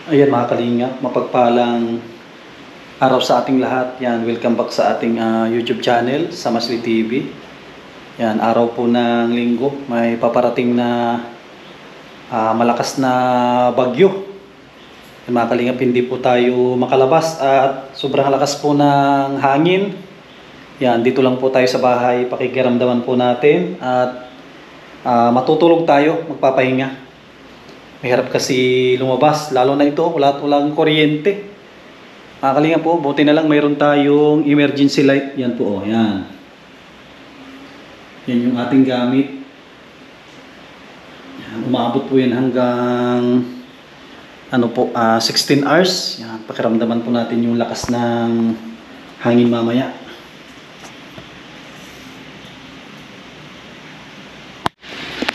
Ayan mga kalinga, mapagpalang araw sa ating lahat. Yan, welcome back sa ating YouTube channel, Samasli TV. Yan, araw po ng linggo, may paparating na malakas na bagyo. Yan, mga kalinga, hindi po tayo makalabas at sobrang lakas po ng hangin. Yan, dito lang po tayo sa bahay, pakikiramdaman po natin at matutulog tayo, magpapahinga. Mahirap kasi lumabas, lalo na ito, walang kuryente. Mga kalinga po, buti na lang mayroon tayong emergency light. Yan po, yan. Yan yung ating gamit. Yan, umabot po yan hanggang 16 hours. Yan, pakiramdaman po natin yung lakas ng hangin mamaya.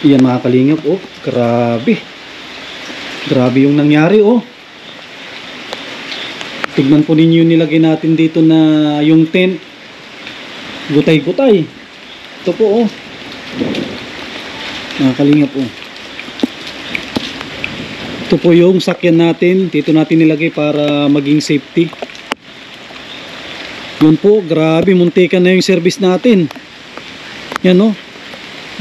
Yan mga kalingap, oh, grabe. Grabe yung nangyari, oh. Tignan po ninyo yung nilagay natin dito na yung tent. Gutay-gutay. Ito po, oh. Nakakalingap, oh. Ito po yung sakyan natin. Dito natin nilagay para maging safety. Yun po, grabe. Muntikan na yung service natin. Yan, oh.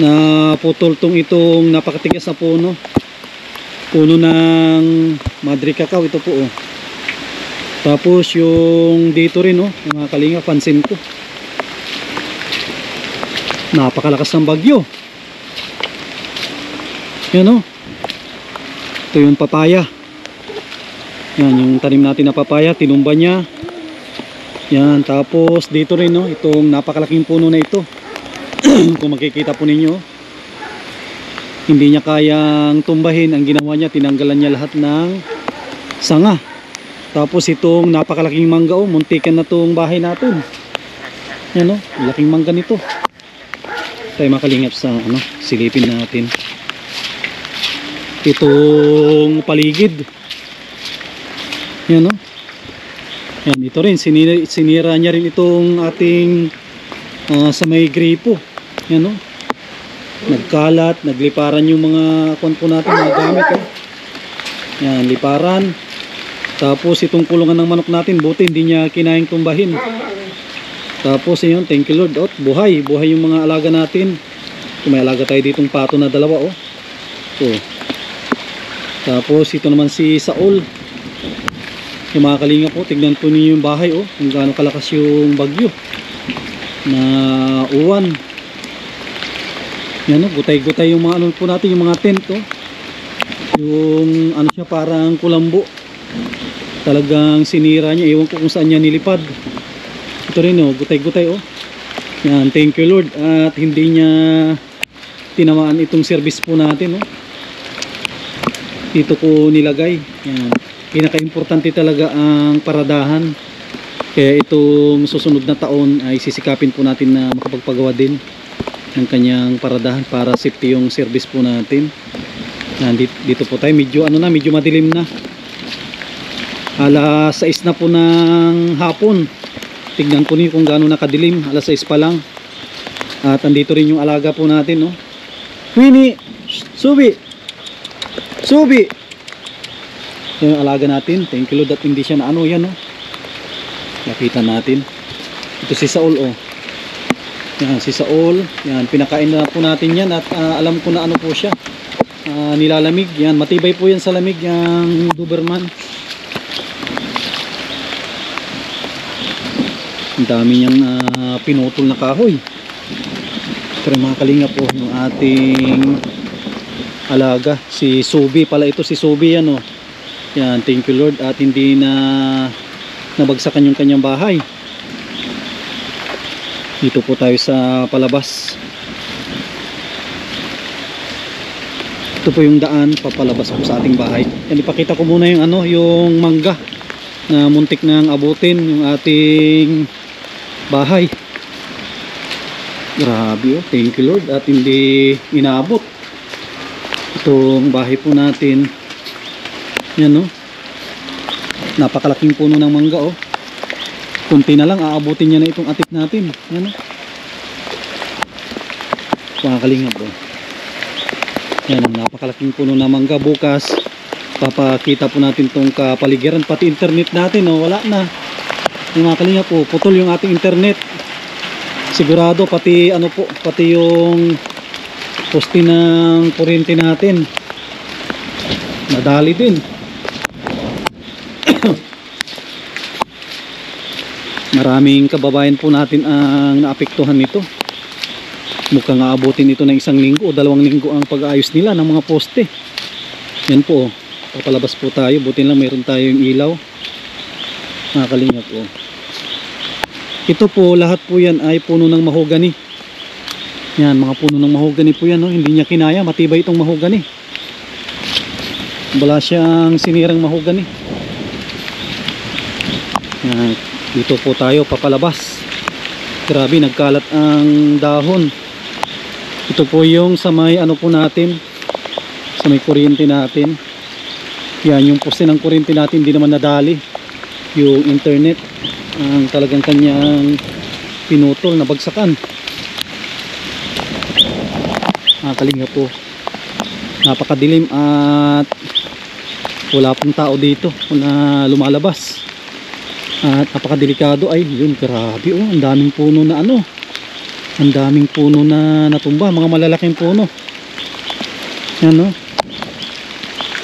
Naputol itong napakatigas na puno. Puno ng Madre Cacao, ito po, oh. Tapos yung dito rin, oh, mga kalinga, pansin ko. Napakalakas ng bagyo. Yan, oh. Ito yung papaya. Yan, yung tanim natin na papaya, tinumba niya. Yan, tapos dito rin, oh, itong napakalaking puno na ito. Kung makikita po ninyo, hindi niya kayang tumbahin. Ang ginawa niya, tinanggalan niya lahat ng sanga. Tapos itong napakalaking mangga, oh, muntikan na itong bahay natin. Yan, oh, laking mangga nito. Tayo makalingap sa silipin natin itong paligid. Yan, oh. Yan, ito rin sinira niya rin itong ating sa may gripo. Yan, oh. Nagkalat, nagliparan yung mga po natin, mga gamit, oh. Yan, liparan. Tapos itong kulungan ng manok natin, buti hindi niya kinayang tumbahin. Tapos yun, thank you Lord, oh, buhay yung mga alaga natin. May alaga tayo ditong pato na dalawa, oh. Oh. Tapos ito naman si Saul. Yung mga kalinga po, tignan po niyo yung bahay, oh, kung gaano kalakas yung bagyo na uwan. Yan, oh, gutay-gutay yung mga po natin, yung mga tent, oh. Yung siya, parang kulambo. Talagang sinira niya, ewan ko kung saan niya nilipad. Ito rin, oh, gutay-gutay, oh. Yan, thank you Lord at hindi niya tinamaan itong service po natin, oh. Dito ko nilagay. Yan, pinaka-importante talaga ang paradahan. Kaya itong susunod na taon ay sisikapin po natin na makapagpagawa din ng kanyang paradahan para safety yung service po natin. Dito po tayo, medyo medyo madilim na. Alas 6 na po ng hapon. Tignan po niyo kung gaano nakadilim. Alas 6 pa lang. At andito rin yung alaga po natin, no. Winnie, Subi. Subi. Yung alaga natin. Thank you Lord at hindi siya na yan, no. Nakita natin. Ito si Saul, oh. Yan, si Saul. Yan, pinakain na po natin yan at alam ko na po siya. Nilalamig. Yan, matibay po yan sa lamig yung Doberman. Ang dami niyang pinutol na kahoy. Pero mga kalinga po, yung ating alaga, si Subi pala ito, si Subi, yan, oh. Yan, thank you Lord at hindi na nabagsakan yung kanyang bahay. Dito po tayo sa palabas. Ito po yung daan papalabas po sa ating bahay. Yan, ipakita ko muna yung yung mangga na muntik nang abutin yung ating bahay. Grabe, oh, thank you Lord at hindi inaabot itong bahay po natin. Yan, oh. Napakalaking puno ng mangga, oh. Kunti na lang aabutin niya na itong atik natin. Yan, oh. Pakakalingap, oh. Yan, napakalaking puno ng mangga. Bukas papakita po natin tong kapaligiran, pati internet natin, oh, wala na. Yung mga kalinga po, putol yung ating internet. Sigurado pati ano po, pati yung poste ng kuryente natin nadali din. Maraming kababayan po natin ang naapektuhan nito. Mukhang aabutin ito ng 1 linggo o 2 linggo ang pag-aayos nila ng mga poste. Yan po, papalabas po tayo. Buti lang mayroon tayong ilaw. Mga kalingap po. Ito po, lahat po yan ay puno ng mahogani. Yan, mga puno ng mahogani po yan. No? Hindi niya kinaya, matibay itong mahogani. Wala siyang sinirang mahogani. Yan, dito po tayo papalabas. Grabe, nagkalat ang dahon. Ito po yung sa may ano po natin, sa may kuryente natin. Yan, yung poste ng kuryente natin hindi naman nadali. Yung internet ang talagang kanyang pinutol, nabagsakan. Kalinga po, napakadilim at wala pong tao dito na lumalabas at napakadelikado. Ay yun, grabe, oh, ang daming puno na ano, ang daming puno na natumba, mga malalaking puno. Yan, no?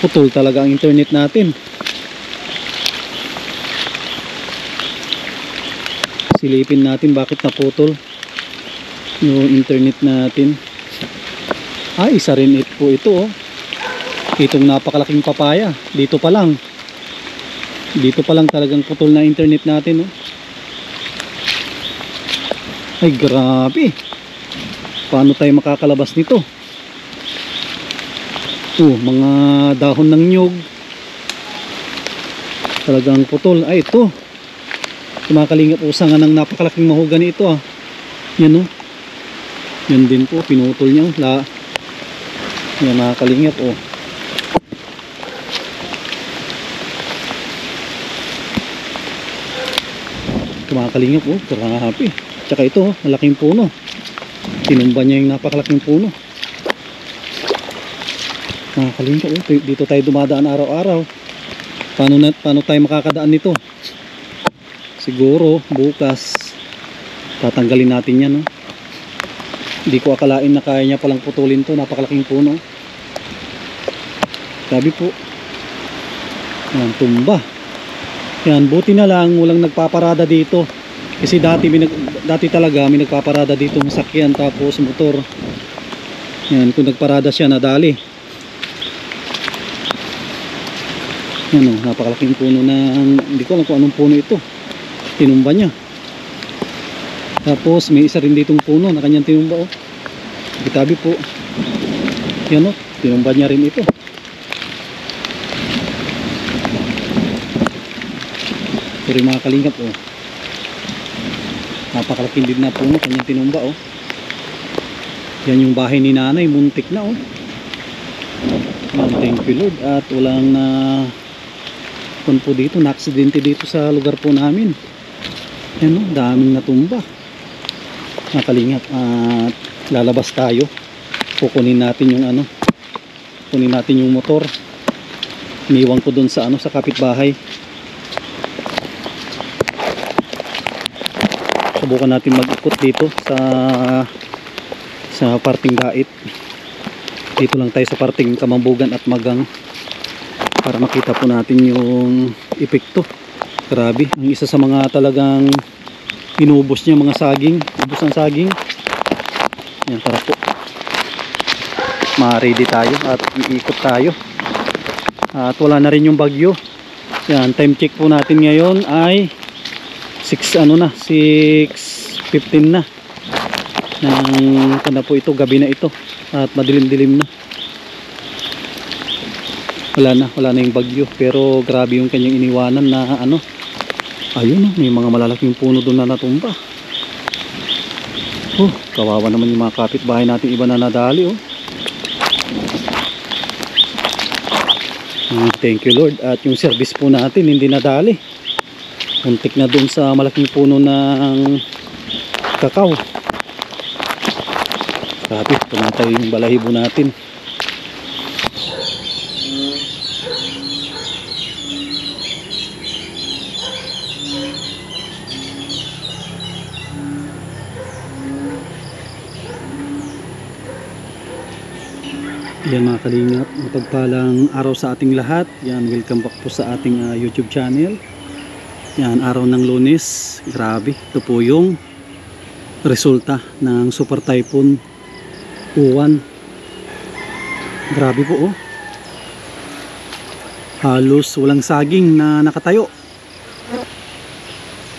Putol talaga ang internet natin. Silipin natin bakit naputol yung internet natin. Isa rin po ito, oh. Itong napakalaking papaya, dito pa lang talagang putol na internet natin, oh. Ay grabe, paano tayo makakalabas nito? Mga dahon ng nyug talagang putol. Ay ito, kumakalingap po nga ng napakalaking mahogani ito, ah. Yan, oh. Yan din po, pinutol niya, oh. Yan mga kalingap, oh. Mga kalingap, oh, grabe. Tsaka ito, oh, malaking puno. Tinumba niya yung napakalaking puno. Mga kalingap, oh, dito tayo dumadaan araw-araw. Paano tayo makakadaan nito? Siguro bukas tatanggalin natin yan, oh. Hindi ko akalain na kaya niya palang putulin to, napakalaking puno. Grabe po. Yan, tumba. Yan, buti na lang walang nagpaparada dito. Kasi dati talaga may nagpaparada dito ng sakyan tapos motor. Yan, kung nagparada siya nadali. Yan, oh, napakalaking puno ng, hindi ko alam kung anong puno ito. Tinumba niya. Tapos may isa rin ditong puno na kanyang tinumba, oh. Bitabi po. Yan, oh, tinumba niya rin ito. Pero mga kalingap, oh, napakalaking din na puno kanyang tinumba, oh. Yan yung bahay ni nanay, muntik na, oh. Thank you Lord. At walang po dito, na-aksidente dito sa lugar po namin. Yan, oh, daming natumba. Mga kalingap, at lalabas tayo. Kukunin natin yung ano, kunin natin yung motor. Iniwan ko dun sa ano, sa kapitbahay. Subukan natin mag-ikot dito sa parting Gait. Dito lang tayo sa parting Kamambugan at Magang para makita po natin yung epekto. Grabe, ang isa sa mga talagang inubos niya mga saging, ubos ng saging. Yan, tara po, ma-ready tayo at iikot tayo. At wala na rin yung bagyo. Yan, time check po natin ngayon ay 6:15 na ng na po ito, gabi na ito at madilim-dilim na. Wala na yung bagyo, pero grabe yung kanyang iniwanan na ano. Ayun, may mga malalaking puno doon na natumba. Kawawa naman yung mga kapitbahay natin, iba na nadali, oh. Thank you Lord. At yung service po natin hindi nadali. Muntik na doon sa malaking puno ng kakao. Grabe, tumatay yung balahibo natin. Yan mga kalingap, mapagpalang araw sa ating lahat. Yan, welcome back po sa ating YouTube channel. Yan, araw ng Lunes. Grabe, ito po yung resulta ng Super Typhoon Uwan. Grabe po oh. Halos walang saging na nakatayo.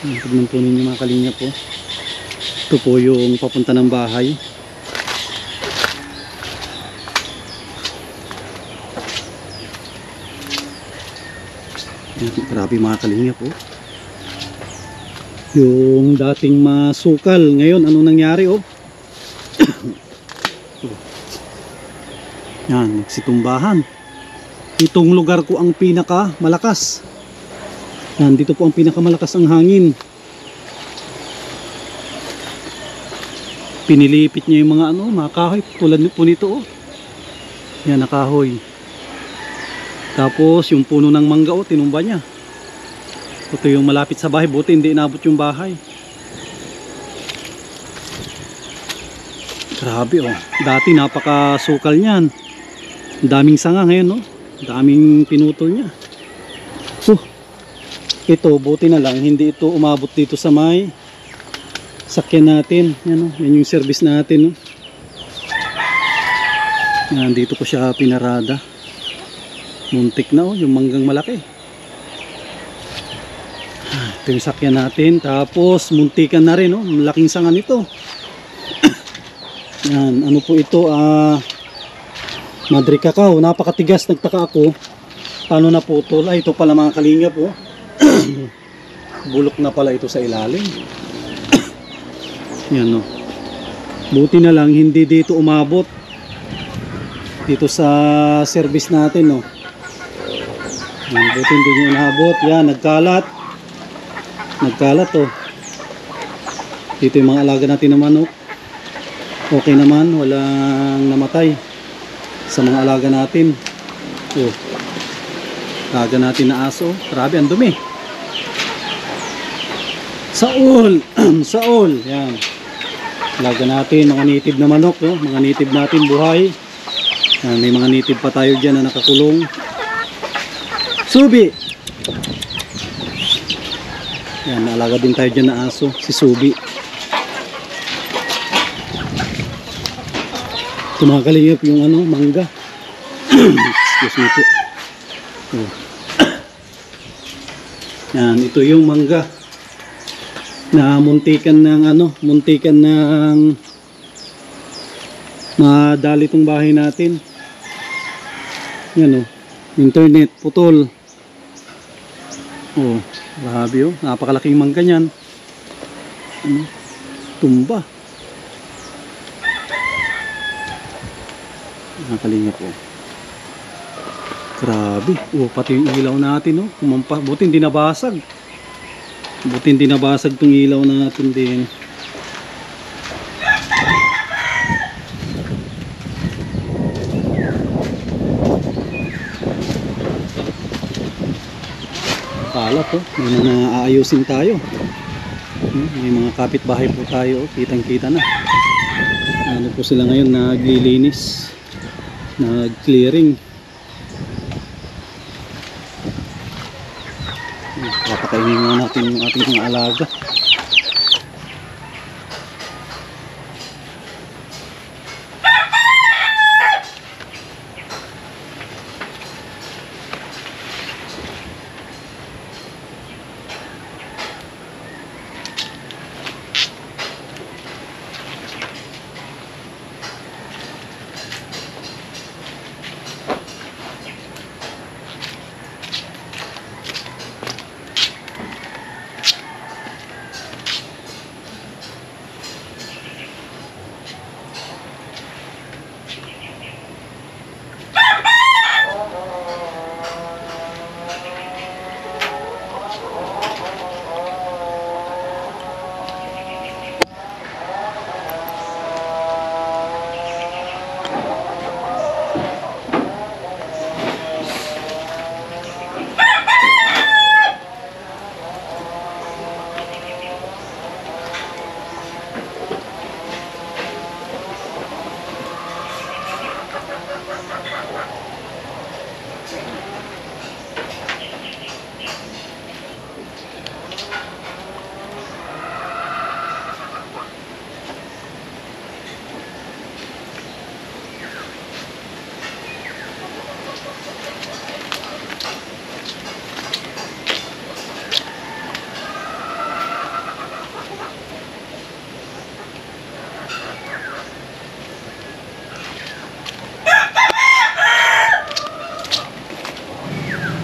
Tignan po ninyo mga kalingap po. Ito po yung papunta ng bahay. Grabe mga kalingap po. Yung dating masukal, ngayon ano nangyari oh? Yan, nagsitumbahan. Itong lugar ko ang pinaka malakas. Yan, dito po ang pinakamalakas ang hangin. Pinilipit niya yung mga mga kahoy tulad po nito oh. Yan, nakahoy. Tapos yung puno ng mangga oh, tinumba niya. Ito yung malapit sa bahay, buti hindi inabot yung bahay. Grabe oh. Dati napakasukal niyan. Daming sanga ngayon oh. Daming pinutol niya. Ito buti na lang hindi ito umabot dito sa may sakyan natin. Yan oh, yan yung service natin oh. Yan, dito ko siya pinarada. Muntik na oh, yung manggang malaki. Ito yung sakyan natin. Tapos muntikan na rin oh, malaking sanga nito. Yan, ano po ito Madre Cacao, napakatigas. Nagtaka ako paano naputol. Ay, ito pala mga kalingap oh. Bulok na pala ito sa ilalim. Yan oh. Buti na lang hindi dito umabot. Dito sa service natin oh. Yan, buti hindi nyo inabot. Yan, nagkalat. Nagkalat oh. Dito yung mga alaga natin na manok. Okay naman, walang namatay sa mga alaga natin. Oh. Alaga natin na aso. Grabe, ang dumi. Saul. Saul. Yan. Alaga natin, mga native na manok oh. Mga native natin buhay. Yan, may mga native pa tayo dyan na nakakulong. Subi. Yan, naalaga din tayo dyan na aso, si Subi. Ito mga kalingap yung mangga. Excuse me po. Oh. Yan, ito yung mangga na muntikan ng muntikan ng madali itong bahay natin. Yan oh, internet putol. Oh, grabe oh, napakalaking mangga niyan. Tumba. Nakalingap po. Grabe. Oh, pati yung ilaw natin oh, kumampa. Buti hindi nabasag. Buti hindi nabasag tong ilaw natin din. Kalat oh, may mga aayusin tayo. May mga kapitbahay po tayo, kitang kita na. Ano po sila ngayon, naglilinis, nag-clearing. Papakainin muna natin yung ating mga alaga.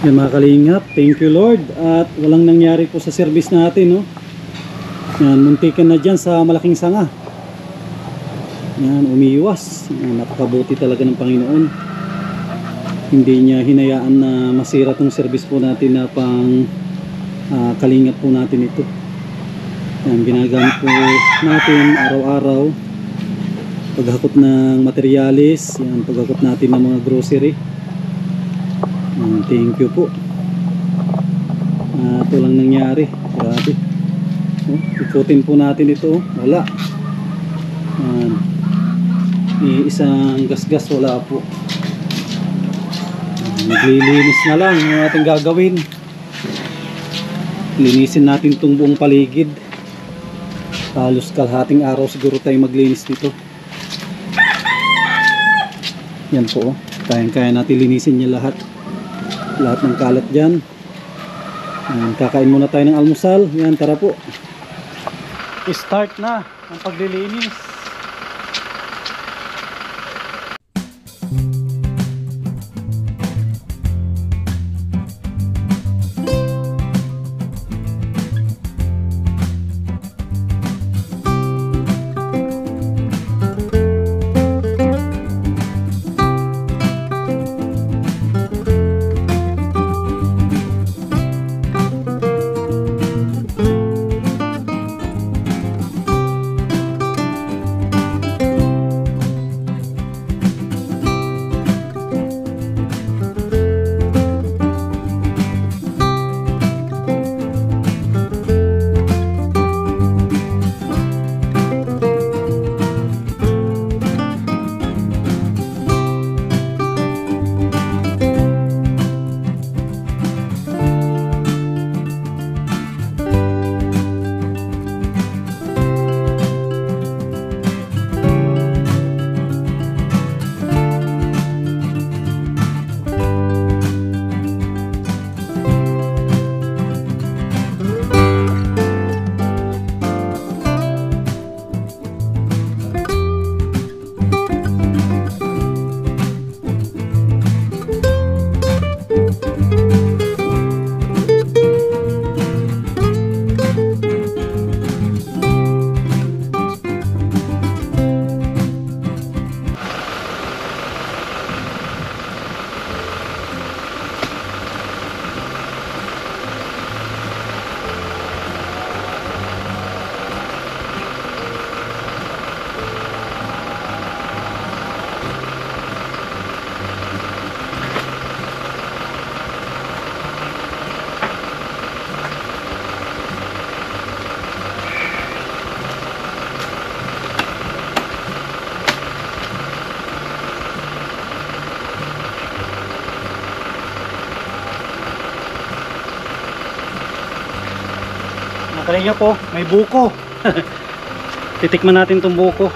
Yan mga kalingap, thank you Lord. At walang nangyari po sa service natin, no? Yan, muntikan na dyan sa malaking sanga. Yan, umiiwas. Yan, napakabuti talaga ng Panginoon. Hindi niya hinayaan na masira tong service po natin na pang kalingap po natin ito. Yan, ginagamit po natin araw-araw. Paghakot ng materyales, yan, paghakot natin ng mga grocery. Yan, thank you po. Ito lang nangyari. Grabe. Ikutin po natin ito. Wala. Yan. Isang gasgas wala po. Naglilinis na lang yung ating gagawin. Linisin natin itong buong paligid. Halos kalahating araw siguro tayo maglinis dito. Yan po, kaya natin linisin niya lahat ng kalat dyan. Kakain muna tayo ng almusal. Yan, tara po, start na ang paglilinis. Try nyo po, may buko. Titikman natin tong buko.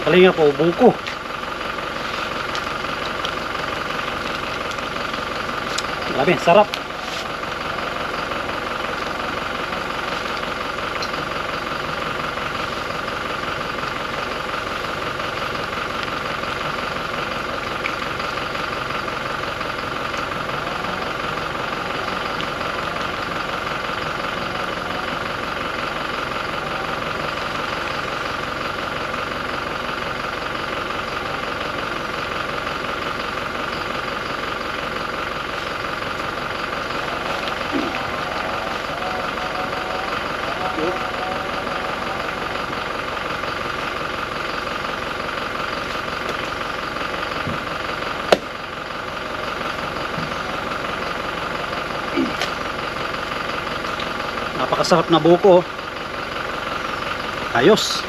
Kalinga po, buko. Grabe, sarap. napakasarap na buko. Ayos.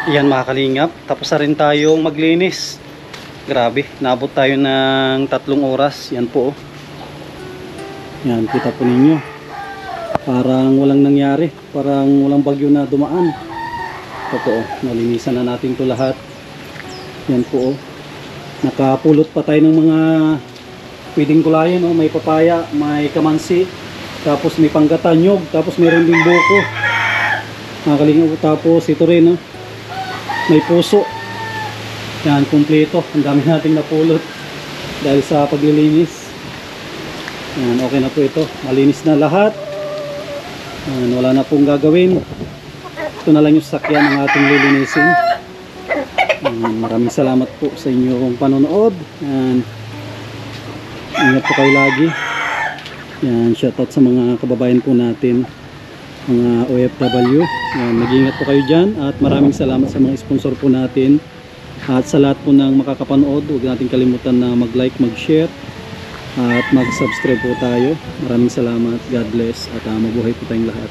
Yan mga kalingap, tapos na rin tayong maglinis. Grabe, naabot tayo ng 3 oras. Yan po oh. Yan, kita po ninyo. Parang walang nangyari, parang walang bagyo na dumaan. Totoo, nalinisan na natin to lahat. Yan po oh. Nakapulot pa tayo ng mga pwedeng gulayan oh. May papaya, may kamansi, tapos may panggatanyog, tapos mayroon din buko. Mga kalingap, tapos ito rin oh. May puso. Yan, kumpleto. Ang dami nating napulot dahil sa paglilinis. Yan, okay na po ito. Malinis na lahat. Yan, wala na pong gagawin. Ito na lang yung sasakyan ng ating lilinisin. Yan, maraming salamat po sa inyong panonood. Yan, ingat po kayo lagi. Yan, shoutout sa mga kababayan po natin, mga OFW. Yan, mag-ingat po kayo dyan at maraming salamat sa mga sponsor po natin at sa lahat po ng makakapanood. Huwag natin kalimutan na mag-like, mag-share at mag-subscribe po tayo. Maraming salamat, God bless at mabuhay po tayong lahat.